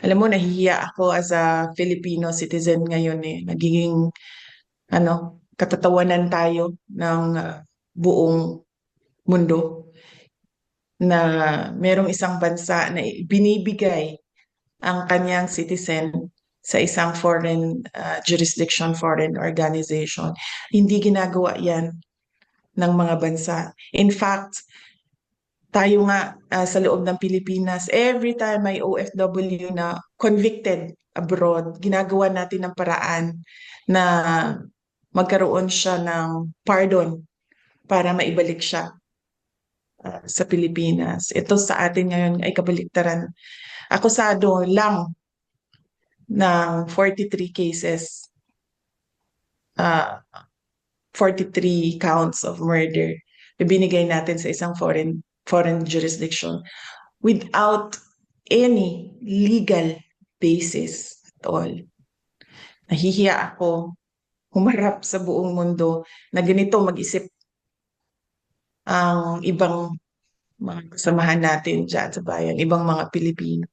Alam mo, nahihiya ako as a Filipino citizen ngayon eh. Nagiging, katatawanan tayo ng buong mundo na merong isang bansa na binibigay ang kanyang citizen sa isang foreign jurisdiction, foreign organization. Hindi ginagawa yan ng mga bansa. In fact, tayo nga sa loob ng Pilipinas, every time may OFW na convicted abroad, ginagawa natin ng paraan na magkaroon siya ng pardon para maibalik siya sa Pilipinas. Ito sa atin ngayon ay kabaliktaran. Akusado lang ng 43 cases, uh, 43 counts of murder, ibinigay natin sa isang foreign jurisdiction without any legal basis at all. Nahihiya ako humarap sa buong mundo na ganito mag-isip ang ibang mga kasamahan natin dyan sa bayan, ibang mga Pilipino.